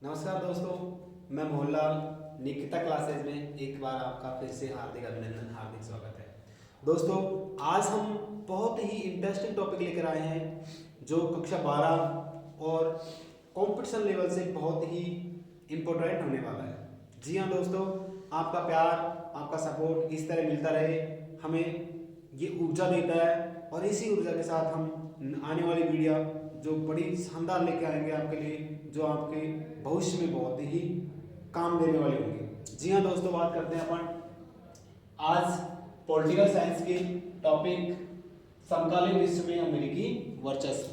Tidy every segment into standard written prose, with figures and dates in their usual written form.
नमस्कार दोस्तों, मैं मोहनलाल निकिता क्लासेज में एक बार आपका फिर से हार्दिक अभिनंदन, हार्दिक स्वागत है। दोस्तों, आज हम बहुत ही इंटरेस्टिंग टॉपिक लेकर आए हैं जो कक्षा 12 और कंपटीशन लेवल से बहुत ही इम्पोर्टेंट होने वाला है। जी हाँ दोस्तों, आपका प्यार, आपका सपोर्ट इस तरह मिलता रहे, हमें ये ऊर्जा देता है और इसी ऊर्जा के साथ हम आने वाली वीडियो जो बड़ी शानदार लेके आएंगे आपके लिए, जो आपके भविष्य में बहुत ही काम देने वाले होंगे। जी हाँ दोस्तों, बात करते हैं अपन आज पॉलिटिकल साइंस के टॉपिक समकालीन विश्व में अमेरिकी वर्चस्व।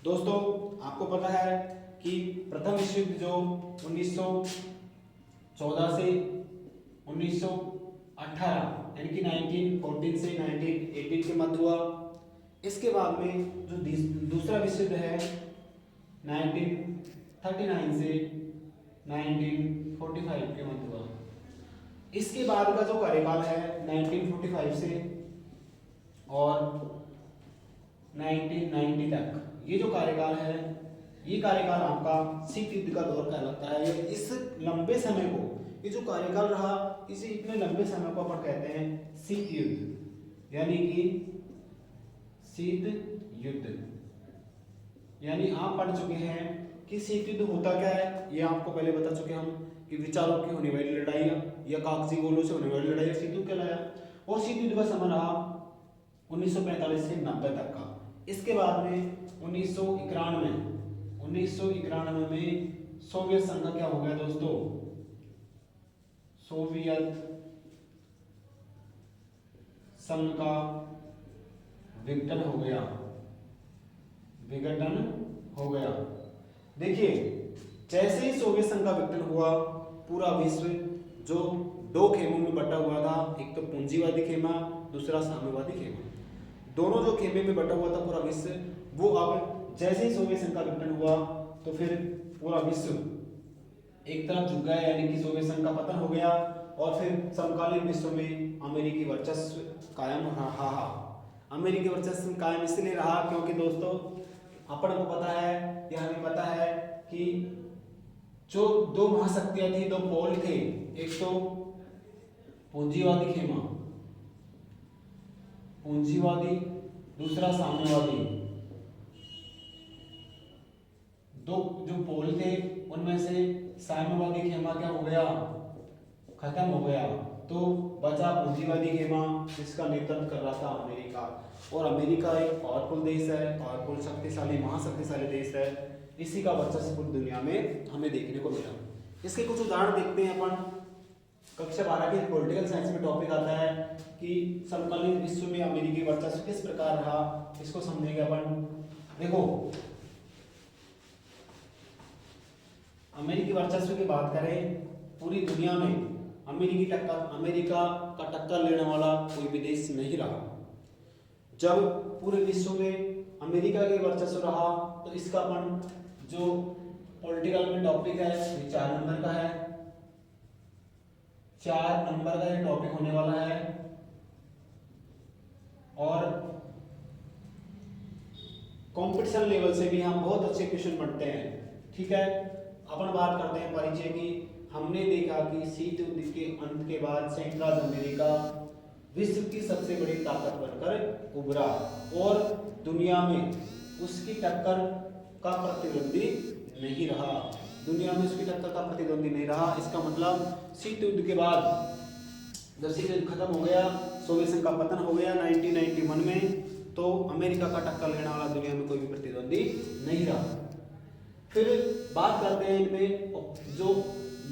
दोस्तों, आपको पता है कि प्रथम विश्व युद्ध जो 1914 से 1918 यानी कि 1914 से 1918 के मध्य हुआ। इसके बाद में जो दूसरा विश्व युद्ध है 1939 से 1945 के मध्य हुआ। इसके बाद का जो कार्यकाल है 1945 से और 1990 तक, ये जो कार्यकाल है, ये कार्यकाल आपका शीत युद्ध का दौर कहलाता है। ये इस लंबे समय को, ये जो कार्यकाल रहा, इसे इतने लंबे समय को अपन कहते हैं शीत युद्ध, यानी कि शीत युद्ध। यानी आप पढ़ चुके हैं कि शीत युद्ध होता क्या है, ये आपको पहले बता चुके हम कि विचारों की होने वाली लड़ाई या कागजी गोलों से होने वाली लड़ाई शीत युद्ध कहलाया। और शीत युद्ध का समय रहा 1945 से 90 तक का। इसके बाद में 1991 में सोवियत संघ का क्या हो गया दोस्तों? सोवियत संघ का विघटन हो गया। देखिए, जैसे ही सोवियत संघ का विघटन हुआ, पूरा विश्व जो दो खेमों में बटा हुआ था, एक तो पूंजीवादी खेमा, दूसरा साम्यवादी खेमा, दोनों जो खेमे में बटा हुआ था पूरा विश्व, वो अब जैसे ही सोवियत संघ का विघटन हुआ तो फिर पूरा विश्व एक तरफ झुक गया, यानी कि सोवियत संघ का पतन हो गया और फिर समकालीन विश्व में अमेरिकी वर्चस्व कायम रहा। अमेरिकी वर्चस्व कायम इसलिए रहा क्योंकि दोस्तों अपन को पता है या हमें पता है कि जो दो महाशक्तियां थी, दो पोल थे, एक तो पूंजीवादी, दूसरा साम्यवादी। दो जो पोल थे उनमें से साम्यवादी खेमा क्या हो गया? खत्म हो गया। तो बचा पूंजीवादी खेमा, जिसका नेतृत्व कर रहा था अमेरिका। और अमेरिका एक पावरफुल देश है, पावरफुल शक्तिशाली, महाशक्तिशाली देश है। इसी का वर्चस्व पूरी दुनिया में हमें देखने को मिला। इसके कुछ उदाहरण देखते हैं अपन। कक्षा 12 के पॉलिटिकल साइंस में टॉपिक आता है कि समकालीन विश्व में अमेरिकी वर्चस्व किस प्रकार रहा, इसको समझेंगे अपन। देखो, अमेरिकी वर्चस्व की बात करें, पूरी दुनिया में अमेरिका का टक्कर लेने वाला कोई भी देश नहीं रहा। जब पूरे विश्व में अमेरिका के वर्चस्व रहा तो इसका अपन जो पॉलिटिकल में टॉपिक है ये 4 नंबर का है। 4 नंबर का ये टॉपिक होने वाला है। और कंपटीशन लेवल से भी हम बहुत अच्छे क्वेश्चन पढ़ते हैं। ठीक है, अपन बात करते हैं परिचय की। हमने देखा कि शीत युद्ध के अंत के बाद संयुक्त राज्य अमेरिका विश्व की सबसे बड़ी ताकत बनकर उभरा और दुनिया में उसकी टक्कर का प्रतिद्वंदी नहीं रहा। इसका मतलब शीत युद्ध के बाद जब शीत युद्ध खत्म हो गया, सोवियत संघ का पतन हो गया 1991 में, तो अमेरिका का टक्कर लेने वाला दुनिया में कोई भी प्रतिद्वंदी नहीं रहा। फिर बात करते हैं इनमें जो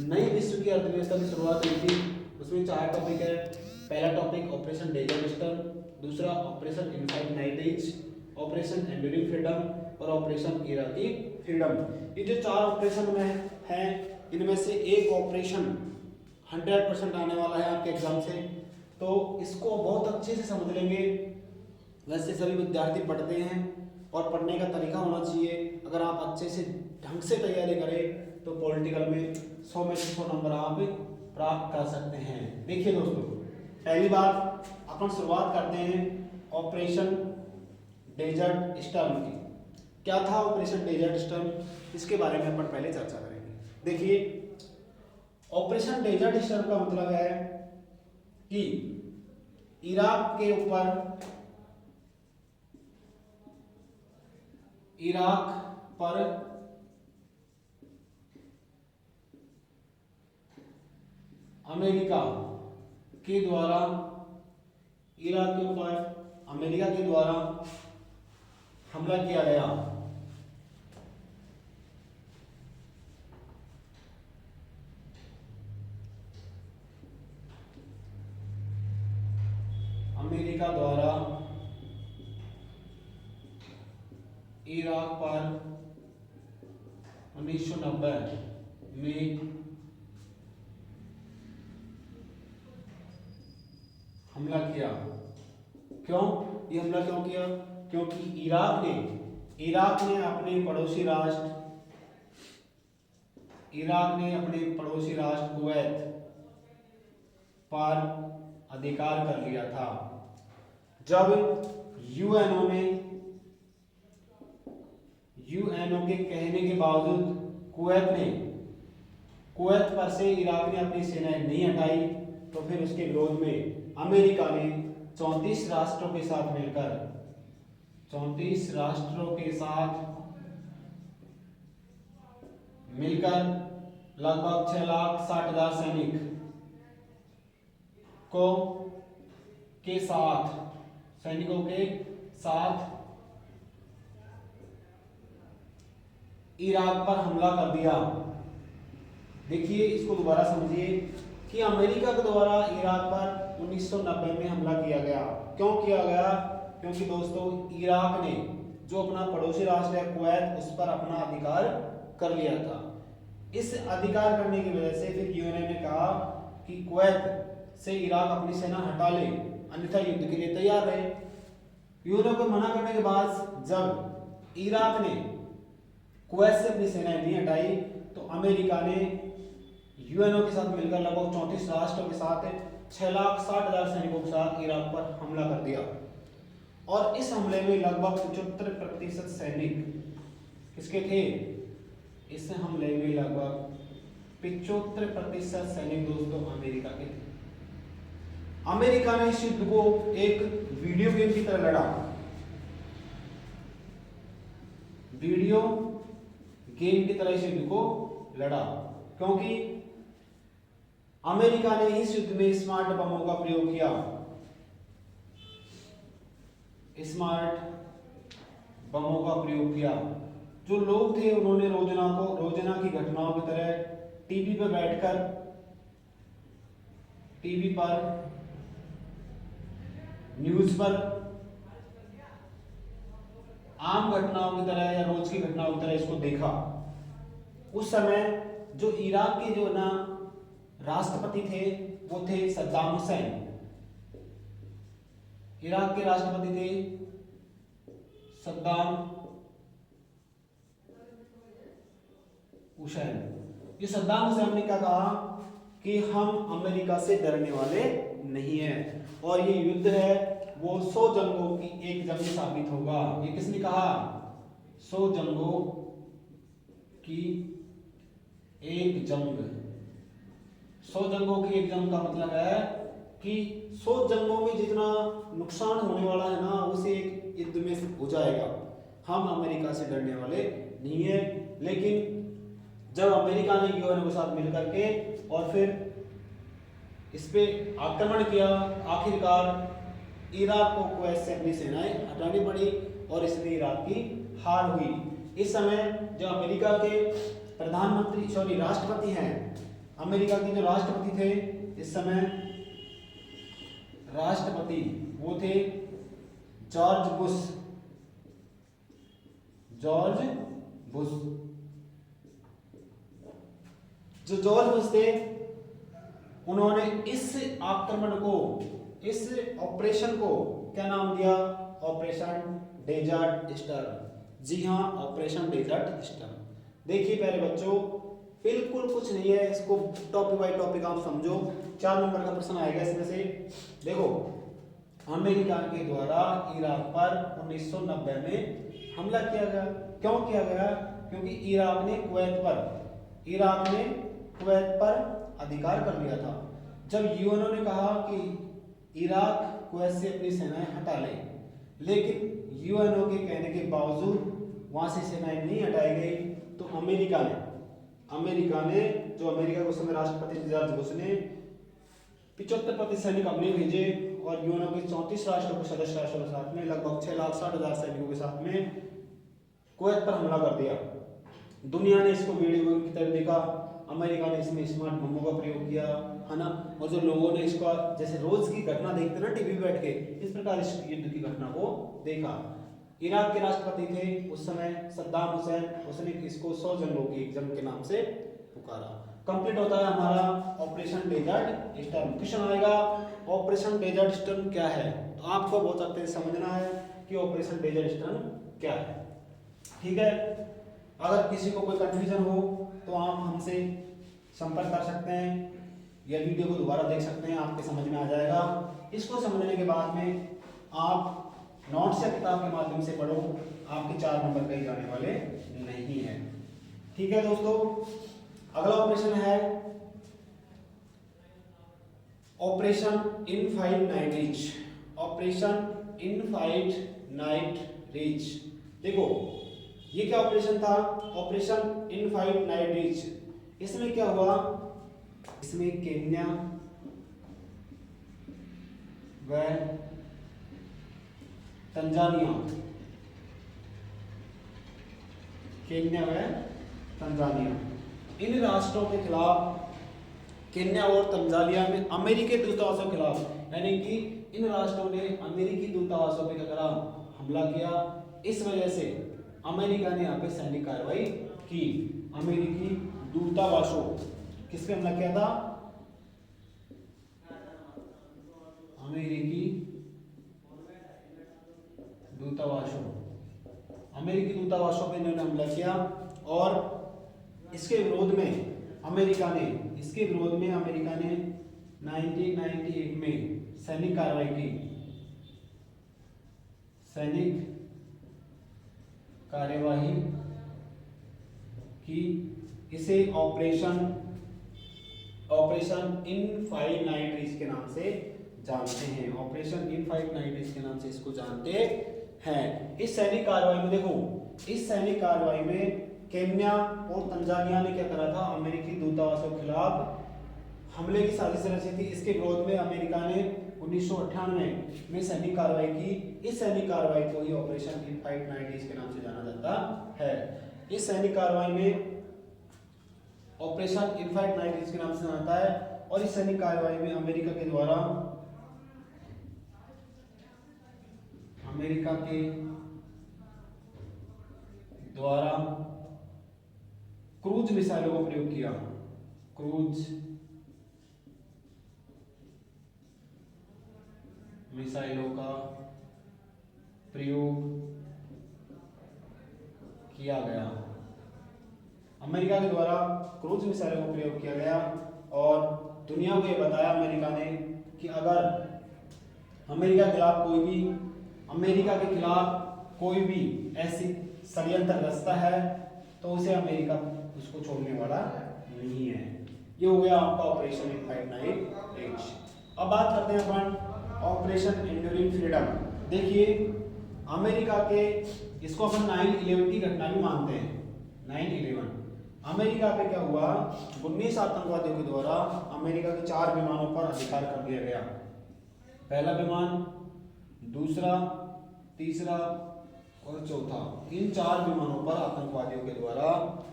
नई विश्व की अर्थव्यवस्था की शुरुआत हुई थी, उसमें 4 टॉपिक है। पहला टॉपिक ऑपरेशन डेजर्ट स्टॉर्म, दूसरा Operation Infight Night Edge, Operation Enduring Freedom और ऑपरेशन इराकी फ्रीडम। ये जो 4 ऑपरेशन में हैं, इनमें से एक ऑपरेशन 100% आने वाला है आपके एग्जाम से, तो इसको बहुत अच्छे से समझ लेंगे। वैसे सभी विद्यार्थी पढ़ते हैं और पढ़ने का तरीका होना चाहिए। अगर आप अच्छे से ढंग से तैयारी करें तो पॉलिटिकल में 100 में से 100 नंबर आप प्राप्त कर सकते हैं। देखिए दोस्तों, पहली बात अपन शुरुआत करते हैं ऑपरेशन डेजर्ट स्टॉर्म की। क्या था ऑपरेशन डेजर्ट स्टॉर्म, इसके बारे में अपन पहले चर्चा करेंगे। देखिए, ऑपरेशन डेजर्ट स्टार का मतलब है कि इराक के ऊपर, इराक पर अमेरिका के द्वारा, इराक के ऊपर अमेरिका के द्वारा हमला किया गया। अमेरिका द्वारा इराक पर 1990 में हमला किया। क्यों ये हमला क्यों किया? क्योंकि इराक ने अपने पड़ोसी राष्ट्र, कुवैत पर अधिकार कर लिया था। जब यूएनओ के कहने के बावजूद कुवैत पर से इराक ने अपनी सेनाएं नहीं हटाई, तो फिर उसके विरोध में अमेरिका ने 34 राष्ट्रों के साथ मिलकर लगभग 6,60,000 सैनिकों के साथ इराक पर हमला कर दिया। देखिए, इसको दोबारा समझिए कि अमेरिका के द्वारा इराक पर 1990 में हमला किया गया। क्यों किया गया? क्योंकि दोस्तों, इराक ने जो अपना पड़ोसी राष्ट्र है कुवैत, उस पर अपना अधिकार कर लिया था। इस अधिकार करने की वजह से फिर यूएनओ ने कहा कि कुवैत से इराक अपनी सेना हटा ले, अन्यथा युद्ध के लिए तैयार रहे। यूएनओ को मना करने के बाद जब इराक ने कुवैत से अपनी सेनाएं नहीं हटाई, तो अमेरिका ने यूएनओ के साथ मिलकर लगभग 34 राष्ट्रों के साथ 6,60,000 सैनिकों के साथ इराक पर हमला कर दिया। और इस हमले में लगभग 75% सैनिक किसके थे? इस हमले में लगभग 75% सैनिक दोस्तों अमेरिका के थे। अमेरिका ने इस युद्ध को एक वीडियो गेम की तरह लड़ा। वीडियो गेम की तरह इस युद्ध को लड़ा, क्योंकि अमेरिका ने इस युद्ध में स्मार्ट बमों का प्रयोग किया। जो लोग थे उन्होंने रोजाना की घटनाओं की तरह टीवी पर बैठकर, टीवी पर, न्यूज पर आम घटनाओं की तरह या रोज की घटनाओं की तरह इसको देखा। उस समय जो इराक के जो ना राष्ट्रपति थे वो थे सद्दाम हुसैन। इराक के राष्ट्रपति थे सद्दाम हुसैन। ये सद्दाम हुसैन ने क्या कहा कि हम अमेरिका से डरने वाले नहीं हैं, और ये युद्ध है वो 100 जंगों की एक जंग साबित होगा। ये किसने कहा? 100 जंगों की एक जंग। 100 जंगों की एक जंग का मतलब है कि 100 जंगों में जितना नुकसान होने वाला है ना, उसे एक युद्ध में हो जाएगा। हम अमेरिका से डरने वाले नहीं है। लेकिन जब अमेरिका ने यूएनओ के साथ मिलकर के और फिर इस पे आक्रमण किया, आखिरकार इराक को कुवैत से अपनी सेनाएं हटानी पड़ी और इसलिए इराक की हार हुई। इस समय जो अमेरिका के राष्ट्रपति हैं, अमेरिका के जो राष्ट्रपति थे इस समय, राष्ट्रपति वो थे जॉर्ज बुश। जो जॉर्ज बुश थे, उन्होंने इस आक्रमण को, इस ऑपरेशन को क्या नाम दिया? Operation Desert star. जी हाँ, ऑपरेशन डेजर्ट स्टार। देखिए पहले बच्चों, बिल्कुल कुछ नहीं है, इसको टॉपिक बाय टॉपिक आप समझो। 4 नंबर का प्रश्न आएगा इसमें से। देखो, अमेरिका के द्वारा इराक पर 1990 में हमला किया गया। क्यों किया गया? क्योंकि इराक ने कुवैत पर इराक ने कुवैत पर अधिकार कर लिया था। जब यूएनओ ने कहा कि इराक कुवैत से अपनी सेनाएं हटा ले, लेकिन यूएनओ के कहने के बावजूद वहां से सेनाएं नहीं हटाई गई, तो अमेरिका ने जो अमेरिका के उस समय राष्ट्रपति जॉर्ज बुश ने 75 सैनिक अमरीका भेजे और यूएनओ के 34 राष्ट्रों के सदस्य राष्ट्रों के साथ में लगभग 6,60,000 सैनिकों के साथ में कुवैत पर हमला कर दिया। दुनिया ने इसको वीडियो की तरह देखा, अमेरिका ने इसमें स्मार्ट बमों का प्रयोग किया, है ना, और जो लोगों ने इसको जैसे रोज की घटना देखते ना टीवी पे बैठ के, इस प्रकार इस युद्ध की घटना को देखा। इराक के राष्ट्रपति थे उस समय सद्दाम हुसैन, उसने इसको 100 जंगों की एक जंग के नाम से पुकारा। कंप्लीट होता है हमारा ऑपरेशन डेजर्ट स्टॉर्म। क्वेश्चन आएगा ऑपरेशन डेजर्ट स्टॉर्म क्या है, तो आपको बहुत अच्छे से समझना है कि ऑपरेशन डेजर्ट स्टॉर्म क्या है। ठीक है, अगर किसी को कोई कंफ्यूजन हो तो आप हमसे संपर्क कर सकते हैं या वीडियो को दोबारा देख सकते हैं, आपके समझ में आ जाएगा। इसको समझने के बाद में आप नोट्स या किताब के माध्यम से पढ़ो, आपके 4 नंबर कहीं जाने वाले नहीं है। ठीक है दोस्तों, अगला ऑपरेशन है operation Infight night reach. Operation Infight night reach, देखो ये क्या ऑपरेशन था, ऑपरेशन इनफाइट नाइट रीच। इसमें क्या हुआ, इसमें केन्या व तंजानिया, केन्या व तंजानिया, इन राष्ट्रों के खिलाफ, केन्या और तंजानिया में अमेरिकी दूतावासों के खिलाफ, यानी कि इन राष्ट्रों ने अमेरिकी दूतावासों पे क्या करा, हमला किया। इस वजह से अमेरिका ने यहाँ पे सैनिक कार्रवाई की। अमेरिकी दूतावासों किस पे हमला किया था, अमेरिकी दूतावासों, अमेरिकी दूतावासों पे इन्होंने हमला किया और इसके विरोध में अमेरिका ने 1998 में सैनिक कार्रवाई की, सैनिक कार्यवाही की। इसे ऑपरेशन इनफाइट नाइट रीच के नाम से जानते हैं। ऑपरेशन इनफाइट नाइट रीच के नाम से इसको जानते हैं। इस सैनिक कार्रवाई में देखो, इस सैनिक कार्रवाई में केन्या और तंजानिया ने क्या करा था, अमेरिकी दूतावासों के खिलाफ हमले की साजिश रची थी। इसके विरोध में अमेरिका ने 1998 में सैनिक कार्रवाई की। इस सैनिक कार्रवाई को ही ऑपरेशन इनफाइट नाइट रीच के नाम से जाना जाता है। इस सैनिक कार्रवाई में ऑपरेशन इनफाइट नाइट रीच के नाम से जाना जाता है और इस सैनिक कार्रवाई में अमेरिका के द्वारा क्रूज मिसाइलों का प्रयोग किया। क्रूज मिसाइलों का प्रयोग किया गया। अमेरिका के द्वारा क्रूज मिसाइलों का प्रयोग किया गया और दुनिया को यह बताया अमेरिका ने कि अगर अमेरिका के खिलाफ कोई भी ऐसी षड्यंत्र रचता है तो उसे अमेरिका उसको छोड़ने वाला नहीं है। ये हो गया आपका ऑपरेशन इनफाइट नाइट रीच। अब बात करते हैं अपन ऑपरेशन एंड्यूरिंग फ्रीडम। देखिए अमेरिका के, इसको अपन 9/11 की घटना भी मानते हैं। 9/11 अमेरिका पे क्या हुआ, 19 आतंकवादियों के द्वारा अमेरिका के 4 विमानों पर अधिकार कर दिया गया। पहला विमान, दूसरा, तीसरा और चौथा, इन 4 विमानों पर आतंकवादियों के द्वारा,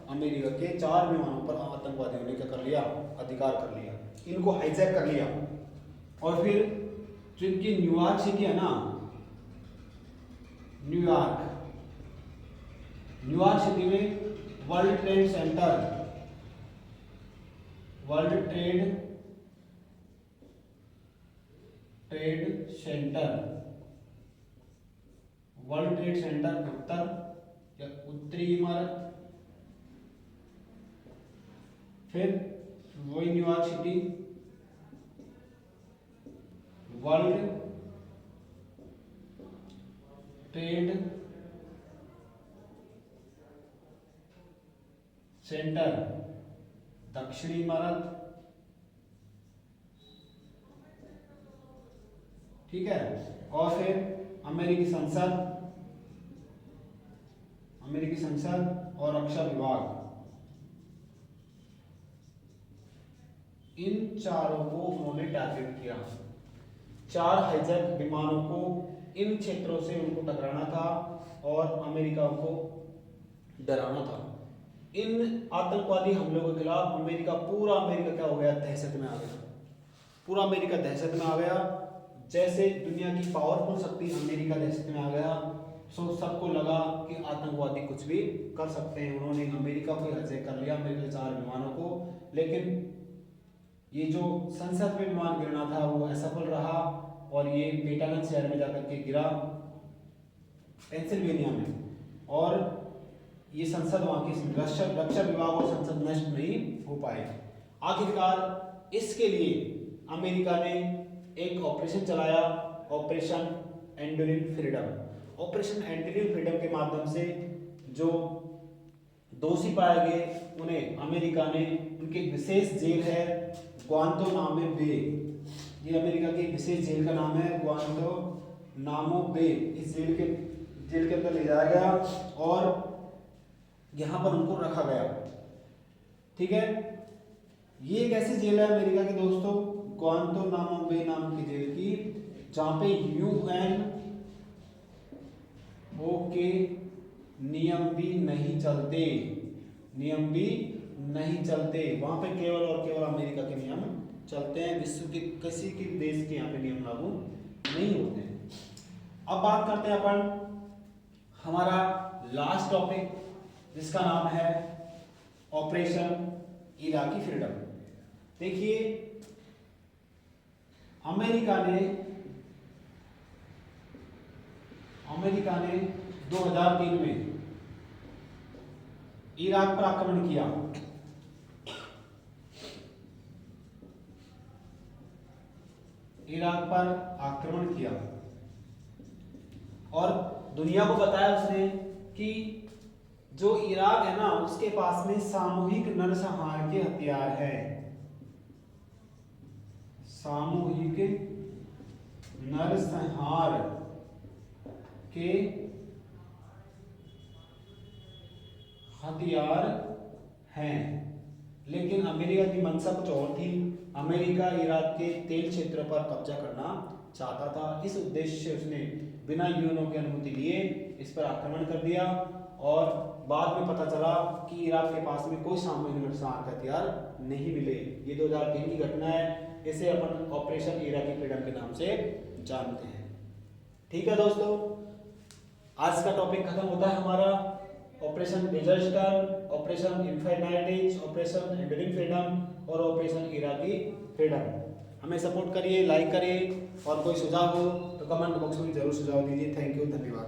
अमेरिका के 4 विमानों पर आतंकवादियों ने क्या कर लिया, अधिकार कर लिया, इनको हाईजैक कर लिया। और फिर जो इनकी न्यूयॉर्क सिटी है ना, न्यूयॉर्क सिटी में वर्ल्ड ट्रेड सेंटर उत्तर या उत्तरी इमारत, फिर वही New York city world trade centre दक्षिणी इमारत, ठीक है। और फिर अमेरिकी संसद और रक्षा विभाग, इन चारों को उन्होंने टारगेट किया। 4 हाईजैक विमानों को इन क्षेत्रों से उनको टकराना था और अमेरिका को डराना था। इन आतंकवादी हमलों के खिलाफ पूरा अमेरिका क्या हो गया, दहशत में आ गया। पूरा अमेरिका दहशत में आ गया। जैसे दुनिया की पावरफुल शक्ति अमेरिका दहशत में आ गया, सो सबको लगा कि आतंकवादी कुछ भी कर सकते हैं। उन्होंने अमेरिका को हाईजैक कर लिया, अमेरिका के 4 विमानों को। लेकिन ये जो संसद में विमान गिरना था वो असफल रहा और ये पेंटागन शहर में जाकर के गिरा, पेंसिल्वेनिया में। और ये संसद वहाँ की रक्षा विभाग और संसद नष्ट नहीं हो पाए। आखिरकार इसके लिए अमेरिका ने एक ऑपरेशन चलाया, operation Enduring freedom. Operation Enduring freedom के माध्यम से जो दोषी पाए गए उन्हें अमेरिका ने, उनकी एक विशेष जेल है ग्वांतानामो बे, ये अमेरिका की विशेष जेल का नाम है ग्वांतानामो बे। इस जेल के अंदर ले जाया गया और यहाँ पर उनको रखा गया, ठीक है। ये एक ऐसी जेल है अमेरिका के दोस्तों, ग्वांतानामो बे नाम की जेल की, जहाँ पे UNO के नियम भी नहीं चलते, वहां पे केवल और केवल अमेरिका के नियम चलते हैं। विश्व के किसी के देश के यहाँ पे नियम लागू नहीं होते हैं। अब बात करते हैं अपन हमारा लास्ट टॉपिक, जिसका नाम है ऑपरेशन इराकी फ्रीडम। देखिए, अमेरिका ने 2003 में इराक पर आक्रमण किया। और दुनिया को बताया उसने कि जो इराक है ना, उसके पास में सामूहिक नरसंहार के हथियार है। सामूहिक नरसंहार के हथियार हैं। लेकिन अमेरिका की मंशा कुछ और थी। अमेरिका इराक के तेल क्षेत्र पर कब्जा करना चाहता था। इस उद्देश्य से उसने बिना यूएनओ की अनुमति लिए इस पर आक्रमण कर दिया और बाद में पता चला कि इराक के पास में कोई सामूहिक नरसंहार के हथियार नहीं मिले। ये 2003 की घटना है। इसे अपन ऑपरेशन इराकी फ्रीडम के नाम से जानते हैं। ठीक है दोस्तों, आज का टॉपिक खत्म होता है हमारा। Operation Desert Star, Operation Infinity Edge, Operation Enduring Freedom और ऑपरेशन इराकी फ्रीडम। हमें सपोर्ट करिए, लाइक करिए और कोई सुझाव हो तो कमेंट बॉक्स में जरूर सुझाव दीजिए। थैंक यू, धन्यवाद।